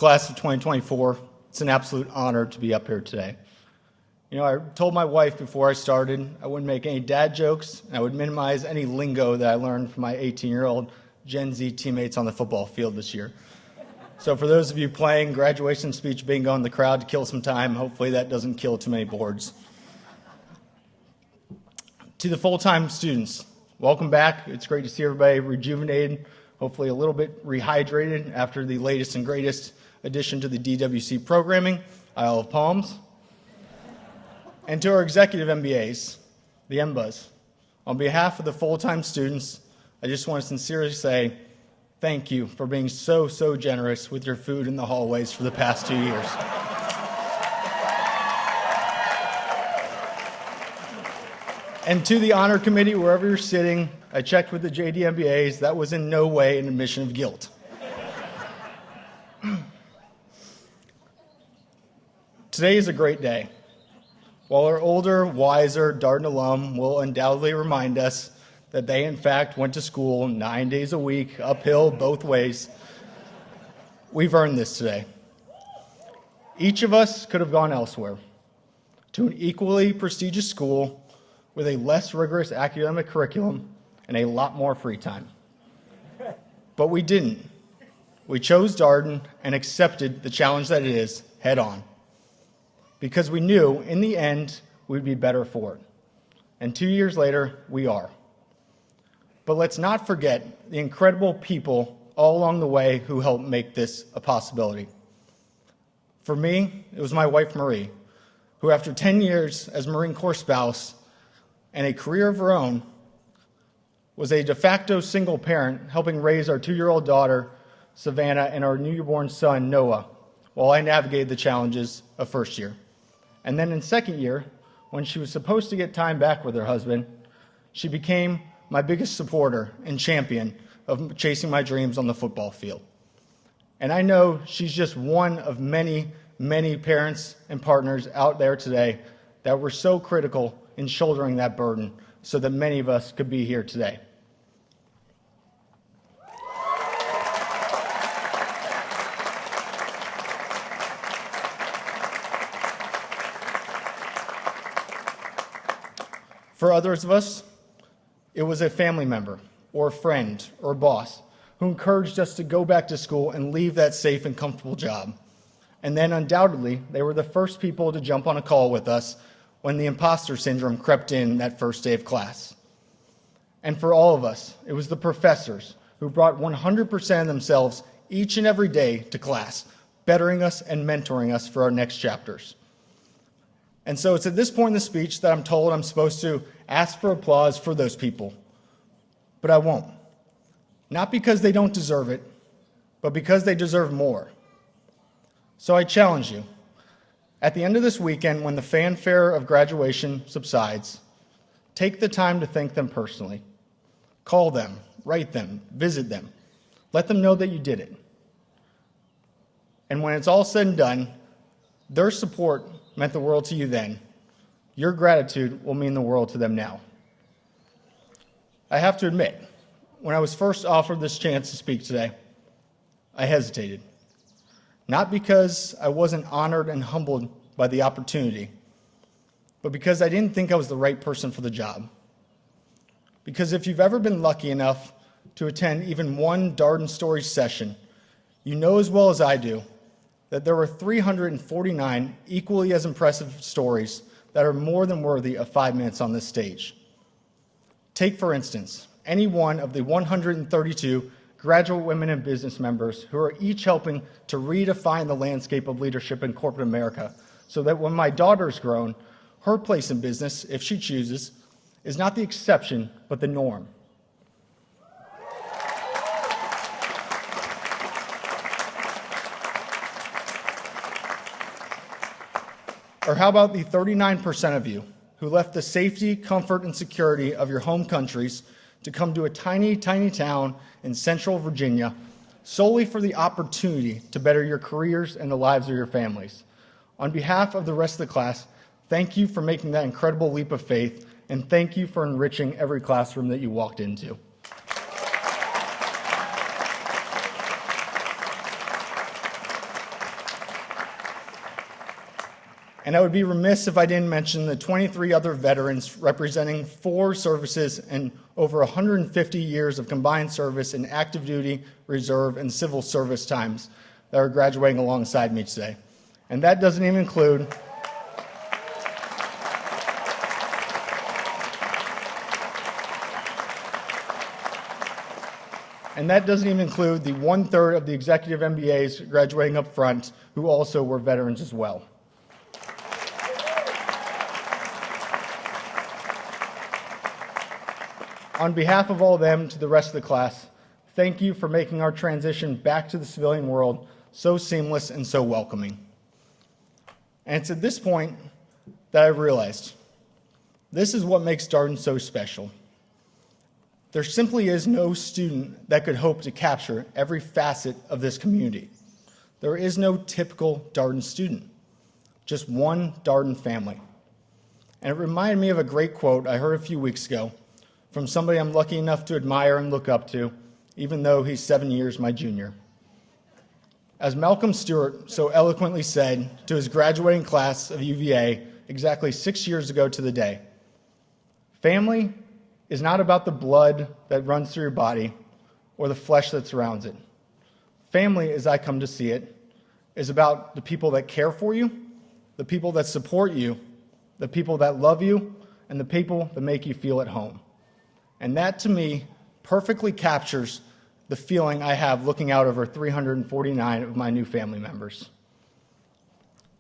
class of 2024. It's an absolute honor to be up here today. You know, I told my wife before I started I wouldn't make any dad jokes, and I would minimize any lingo that I learned from my 18-year-old Gen Z teammates on the football field this year. So for those of you playing graduation speech bingo in the crowd to kill some time, hopefully that doesn't kill too many boards. To the full-time students, welcome back. It's great to see everybody rejuvenated, hopefully a little bit rehydrated after the latest and greatest addition to the DWC programming, Isle of Palms. And to our executive MBAs, the MBAs, on behalf of the full-time students, I just want to sincerely say thank you for being so generous with your food in the hallways for the past 2 years. And to the honor committee, wherever you're sitting, I checked with the JD MBAs. That was in no way an admission of guilt. Today is a great day. While our older, wiser Darden alum will undoubtedly remind us that they, in fact, went to school 9 days a week, uphill both ways, we've earned this today. Each of us could have gone elsewhere, to an equally prestigious school with a less rigorous academic curriculum and a lot more free time. But we didn't. We chose Darden and accepted the challenge that it is head on, because we knew in the end we'd be better for it. And 2 years later, we are. But let's not forget the incredible people all along the way who helped make this a possibility. For me, it was my wife, Marie, who after 10 years as Marine Corps spouse and a career of her own, was a de facto single parent helping raise our 2-year-old daughter, Savannah, and our newborn son, Noah, while I navigated the challenges of first year. And then in second year, when she was supposed to get time back with her husband, she became my biggest supporter and champion of chasing my dreams on the football field. And I know she's just one of many parents and partners out there today that were so critical in shouldering that burden so that many of us could be here today. For others of us, it was a family member or a friend or a boss who encouraged us to go back to school and leave that safe and comfortable job. And then undoubtedly, they were the first people to jump on a call with us when the imposter syndrome crept in that first day of class. And for all of us, it was the professors who brought 100% of themselves each and every day to class, bettering us and mentoring us for our next chapters. And so it's at this point in the speech that I'm told I'm supposed to ask for applause for those people. But I won't. Not because they don't deserve it, but because they deserve more. So I challenge you. At the end of this weekend, when the fanfare of graduation subsides, take the time to thank them personally. Call them, write them, visit them. Let them know that you did it. And when it's all said and done, their support meant the world to you then. Your gratitude will mean the world to them now. I have to admit, when I was first offered this chance to speak today, I hesitated. Not because I wasn't honored and humbled by the opportunity, but because I didn't think I was the right person for the job. Because if you've ever been lucky enough to attend even one Darden Stories session, you know as well as I do that there were 349 equally as impressive stories that are more than worthy of 5 minutes on this stage. Take, for instance, any one of the 132 graduate women and business members who are each helping to redefine the landscape of leadership in corporate America so that when my daughter's grown, her place in business, if she chooses, is not the exception, but the norm. Or how about the 39% of you who left the safety, comfort, and security of your home countries to come to a tiny town in central Virginia solely for the opportunity to better your careers and the lives of your families? On behalf of the rest of the class, thank you for making that incredible leap of faith, and thank you for enriching every classroom that you walked into. And I would be remiss if I didn't mention the 23 other veterans representing 4 services and over 150 years of combined service in active duty, reserve, and civil service times that are graduating alongside me today. And that doesn't even include the 1/3 of the executive MBAs graduating up front who also were veterans as well. On behalf of all of them to the rest of the class, thank you for making our transition back to the civilian world so seamless and so welcoming. And it's at this point that I've realized this is what makes Darden so special. There simply is no student that could hope to capture every facet of this community. There is no typical Darden student, just one Darden family. And it reminded me of a great quote I heard a few weeks ago from somebody I'm lucky enough to admire and look up to, even though he's 7 years my junior. As Malcolm Stewart so eloquently said to his graduating class of UVA exactly 6 years ago to the day, family is not about the blood that runs through your body or the flesh that surrounds it. Family, as I come to see it, is about the people that care for you, the people that support you, the people that love you, and the people that make you feel at home. And that, to me, perfectly captures the feeling I have looking out over 349 of my new family members.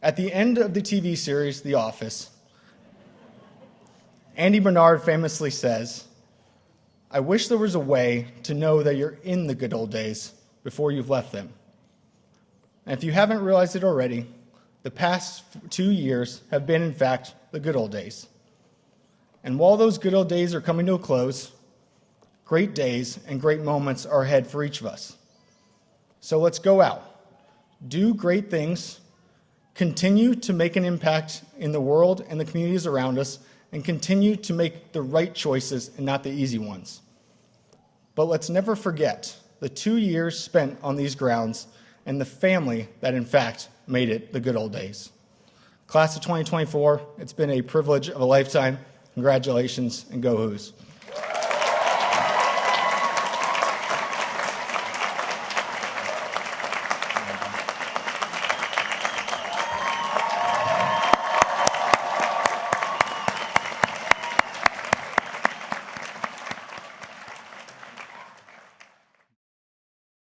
At the end of the TV series, The Office, Andy Bernard famously says, "I wish there was a way to know that you're in the good old days before you've left them." And if you haven't realized it already, the past 2 years have been, in fact, the good old days. And while those good old days are coming to a close, great days and great moments are ahead for each of us. So let's go out, do great things, continue to make an impact in the world and the communities around us, and continue to make the right choices and not the easy ones. But let's never forget the 2 years spent on these grounds and the family that, in fact, made it the good old days. Class of 2024, it's been a privilege of a lifetime. Congratulations, and go Hoos.